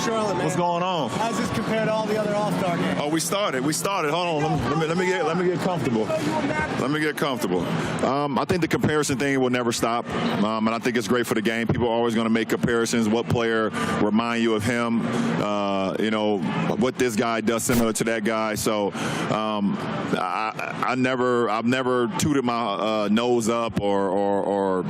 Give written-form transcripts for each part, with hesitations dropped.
Charlotte, man. What's going on? How's this compared to all the other All-Star games? Oh, we started. Hold on. Let me get comfortable. Let me get comfortable. I think the comparison thing will never stop, and I think it's great for the game. People are always going to make comparisons. What player remind you of him? What this guy does similar to that guy. So I've never tooted my nose up or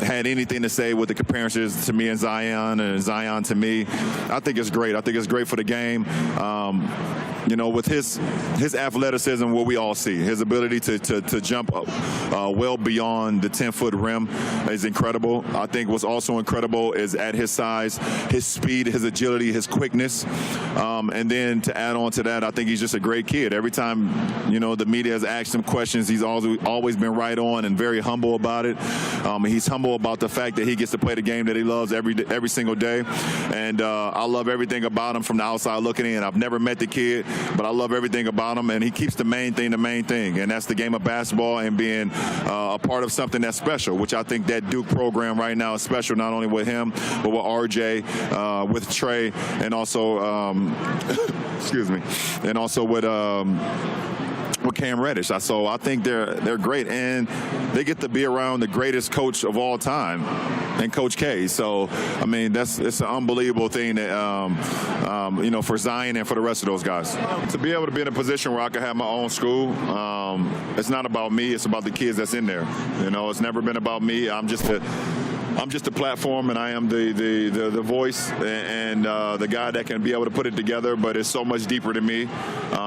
had anything to say with the comparisons to me and Zion to me. I think it's great. I think it's great for the game. With his athleticism, what we all see, his ability to jump up well beyond the 10-foot rim is incredible. I think what's also incredible is at his size, his speed, his agility, his quickness. And then to add on to that, I think he's just a great kid. Every time, the media has asked him questions, he's always been right on and very humble about it. He's humble about the fact that he gets to play the game that he loves every single day. And I love everything about him from the outside looking in. I've never met the kid, but I love everything about him, and he keeps the main thing, and that's the game of basketball and being a part of something that's special, which I think that Duke program right now is special, not only with him, but with RJ, with Trey, and also, excuse me, and also with Cam Reddish. So I think they're great, and they get to be around the greatest coach of all time, and Coach K. So I mean, it's an unbelievable thing that for Zion and for the rest of those guys to be able to be in a position where I can have my own school. It's not about me; it's about the kids that's in there. It's never been about me. I'm just a platform, and I am the voice and the guy that can be able to put it together, but it's so much deeper than me.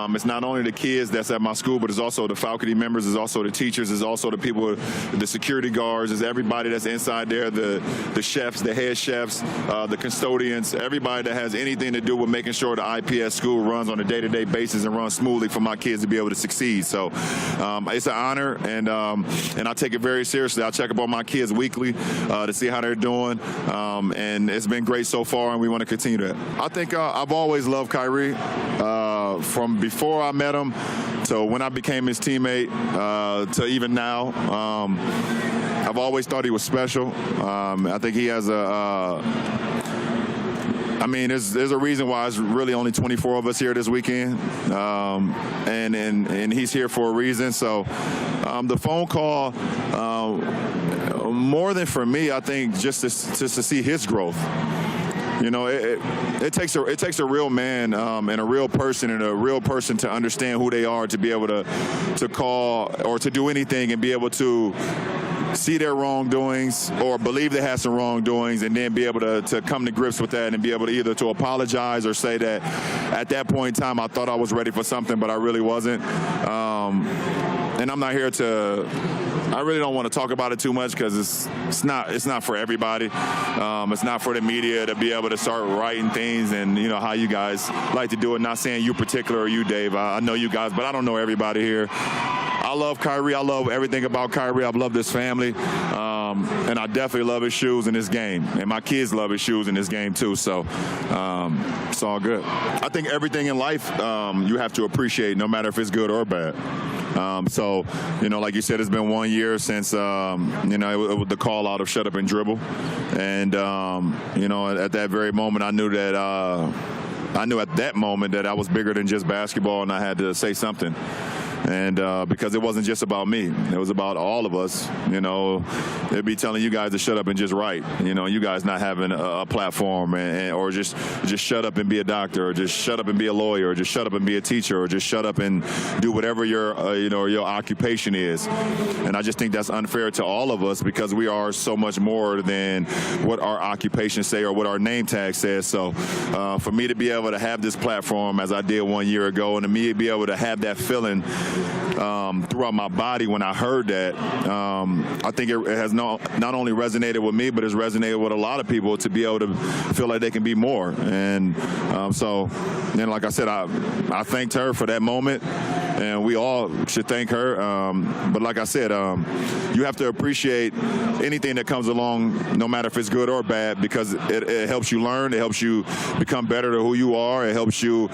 It's not only the kids that's at my school, but it's also the faculty members, it's also the teachers, it's also the people, the security guards, it's everybody that's inside there, the chefs, the head chefs, the custodians, everybody that has anything to do with making sure the IPS school runs on a day-to-day basis and runs smoothly for my kids to be able to succeed. So it's an honor, and I take it very seriously. I check up on my kids weekly to see how they're doing, and it's been great so far, and we want to continue that. I think I've always loved Kyrie from before I met him to when I became his teammate to even now. I've always thought he was special. I think he has there's a reason why it's really only 24 of us here this weekend, and he's here for a reason. So the phone call, more than for me, I think just to see his growth. It takes a real man and a real person to understand who they are, to be able to call or to do anything and be able to see their wrongdoings or believe they have some wrongdoings, and then be able to come to grips with that and be able to either to apologize or say that at that point in time I thought I was ready for something, but I really wasn't. And I'm not here I really don't want to talk about it too much because it's not for everybody. It's not for the media to be able to start writing things and how you guys like to do it. Not saying you particular or you, Dave. I know you guys, but I don't know everybody here. I love Kyrie. I love everything about Kyrie. I've loved his family. And I definitely love his shoes in this game. And my kids love his shoes in this game too. So it's all good. I think everything in life you have to appreciate, no matter if it's good or bad. So, like you said, it's been 1 year since, it was the call out of shut up and dribble. And, at that very moment, I knew at that moment that I was bigger than just basketball, and I had to say something. And because it wasn't just about me, it was about all of us. They'd be telling you guys to shut up and just write. You guys not having a platform, or just shut up and be a doctor, or just shut up and be a lawyer, or just shut up and be a teacher, or just shut up and do whatever your occupation is. And I just think that's unfair to all of us because we are so much more than what our occupations say or what our name tag says. So for me to be able to have this platform as I did 1 year ago, and to me to be able to have that feeling throughout my body when I heard that, I think it has not only resonated with me, but it's resonated with a lot of people to be able to feel like they can be more. And so, like I said, I thanked her for that moment. and we all should thank her. But like I said, you have to appreciate anything that comes along, no matter if it's good or bad, because it helps you learn, it helps you become better to who you are, it helps you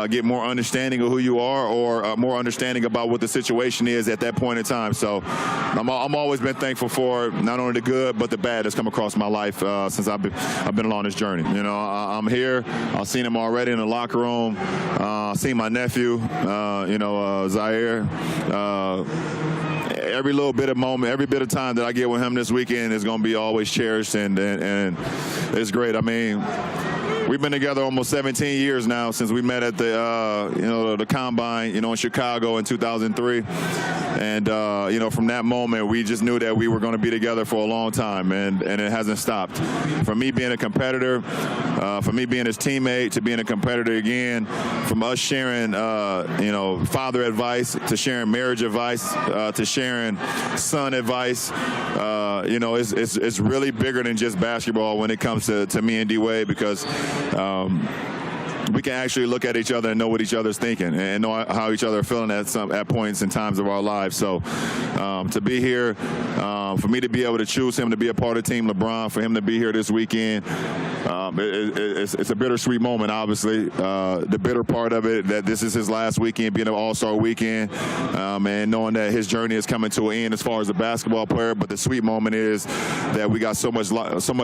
get more understanding of who you are, or more understanding about what the situation is at that point in time. So I'm always been thankful for not only the good but the bad that's come across my life since I've been along this journey. You know, I'm here. I've seen him already in the locker room. Seen my nephew, Zaire. Every little bit of moment, every bit of time that I get with him this weekend is going to be always cherished, and it's great. I mean, we've been together almost 17 years now since we met at the Combine, in Chicago in 2003. And, from that moment, we just knew that we were going to be together for a long time, and it hasn't stopped. From me being a competitor, from me being his teammate, to being a competitor again, from us sharing, father advice, to sharing marriage advice, to sharing son advice, it's really bigger than just basketball when it comes to me and D-Wade, because we can actually look at each other and know what each other's thinking and know how each other are feeling at points and times of our lives. So to be here, for me to be able to choose him to be a part of Team LeBron, for him to be here this weekend, it's a bittersweet moment, obviously. The bitter part of it, that this is his last weekend being an All-Star weekend, and knowing that his journey is coming to an end as far as a basketball player. But the sweet moment is that we got so much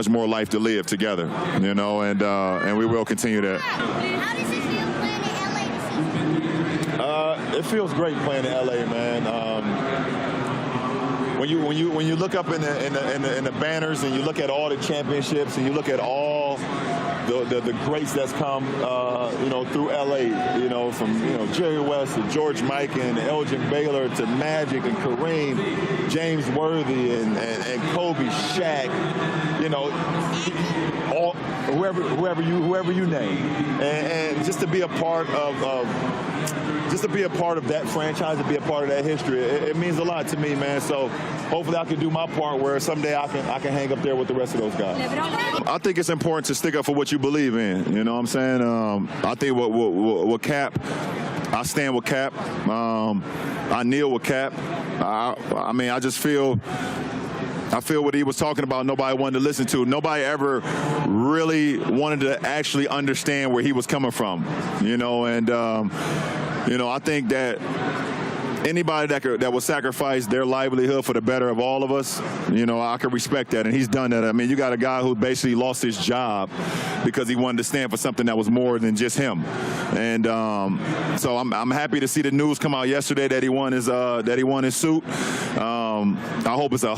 more life to live together, and we will continue that. How does it feel playing in LA this season? It feels great playing in LA, man. When you look up in the banners and you look at all the championships and you look at all the greats that's come through LA, from Jerry West to George Mikan and Elgin Baylor to Magic and Kareem, James Worthy and Kobe, Shaq, all whoever you name, and just to be a part of that franchise, to be a part of that history, it means a lot to me, man. So hopefully I can do my part where someday I can hang up there with the rest of those guys. I think it's important to stick up for what you believe in. You know what I'm saying? I think what Cap, I stand with Cap. I kneel with Cap. I just feel. I feel what he was talking about, nobody wanted to listen to. Nobody ever really wanted to actually understand where he was coming from, and I think that anybody that will sacrifice their livelihood for the better of all of us, I can respect that, and he's done that. I mean, you got a guy who basically lost his job because he wanted to stand for something that was more than just him. And so I'm happy to see the news come out yesterday that he won his suit. I hope it's a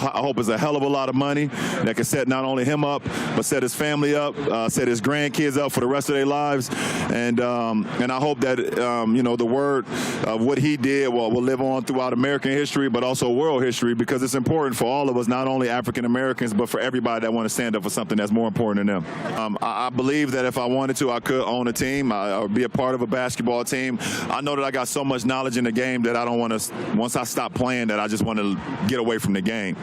hell of a lot of money that can set not only him up, but set his family up, set his grandkids up for the rest of their lives. And I hope that the word of what he did will live on throughout American history, but also world history, because it's important for all of us, not only African Americans, but for everybody that want to stand up for something that's more important than them. I believe that if I wanted to, I could own a team, or be a part of a basketball team. I know that I got so much knowledge in the game that I don't want to, once I stop playing, that I just want to get away from the game.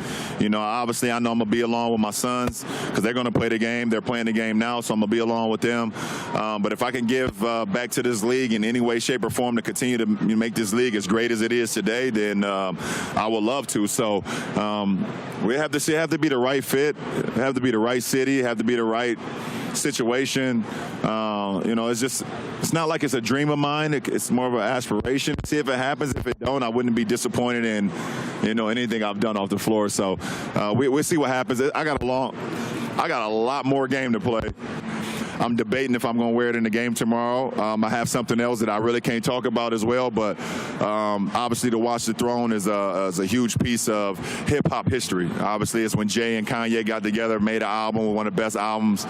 Obviously I know I'm going to be along with my sons because they're going to play the game. They're playing the game now, so I'm going to be along with them. But if I can give back to this league in any way, shape, or form to continue to make this league as great as it is today, then I would love to. So we have to be the right fit, have to be the right city, have to be the right situation. It's not like it's a dream of mine. It's more of an aspiration. See if it happens. If it don't, I wouldn't be disappointed in anything I've done off the floor. So we'll see what happens. I got a lot more game to play. I'm debating if I'm going to wear it in the game tomorrow. I have something else that I really can't talk about as well, but obviously the Watch the Throne is a huge piece of hip-hop history. Obviously, it's when Jay and Kanye got together, made an album, one of the best albums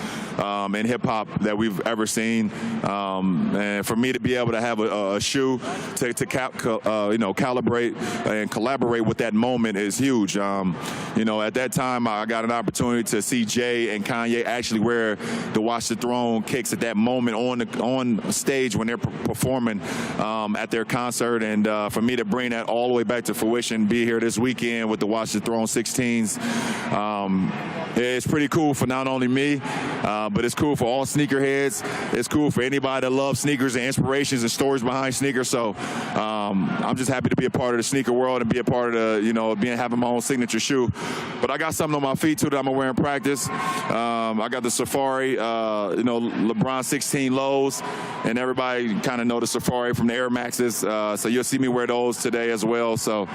in hip-hop that we've ever seen. And for me to be able to have a shoe to calibrate and collaborate with that moment is huge. At that time, I got an opportunity to see Jay and Kanye actually wear the Watch the Throne throne kicks at that moment on stage when they're performing at their concert. And for me to bring that all the way back to fruition, be here this weekend with the Watch the Throne 16s, it's pretty cool for not only me, but it's cool for all sneakerheads. It's cool for anybody that loves sneakers and inspirations and stories behind sneakers. So I'm just happy to be a part of the sneaker world and be a part of the, having my own signature shoe. But I got something on my feet too that I'm gonna wear in practice. I got the Safari, LeBron 16 lows, and everybody kind of know the Safari from the Air Maxes. So you'll see me wear those today as well. So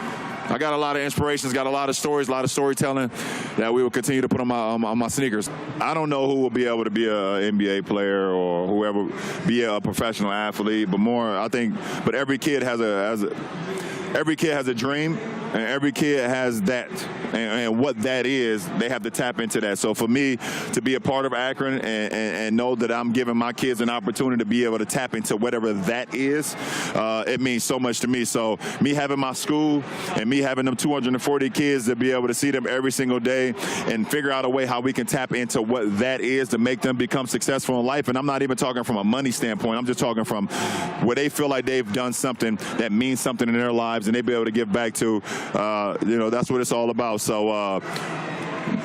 I got a lot of inspirations, got a lot of stories, a lot of storytelling that we will continue to put on my sneakers. I don't know who will be able to be an NBA player or whoever be a professional athlete, but every kid has a dream, and every kid has that, and what that is, they have to tap into that. So for me to be a part of Akron and know that I'm giving my kids an opportunity to be able to tap into whatever that is, it means so much to me. So me having my school and me having them 240 kids to be able to see them every single day and figure out a way how we can tap into what that is to make them become successful in life. And I'm not even talking from a money standpoint. I'm just talking from where they feel like they've done something that means something in their lives and they be able to give back to, that's what it's all about. So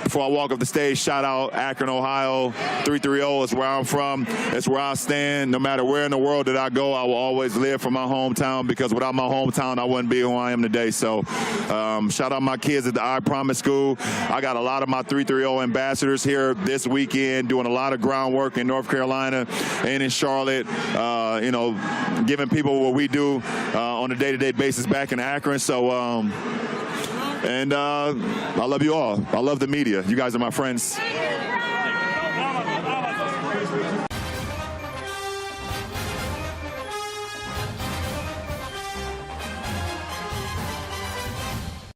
before I walk up the stage, shout out Akron, Ohio. 330 is where I'm from. It's where I stand. No matter where in the world that I go, I will always live for my hometown, because without my hometown, I wouldn't be who I am today. So shout out my kids at the I Promise School. I got a lot of my 330 ambassadors here this weekend doing a lot of groundwork in North Carolina and in Charlotte, giving people what we do on a day-to-day basis back in Akron. So, I love you all. I love the media. You guys are my friends.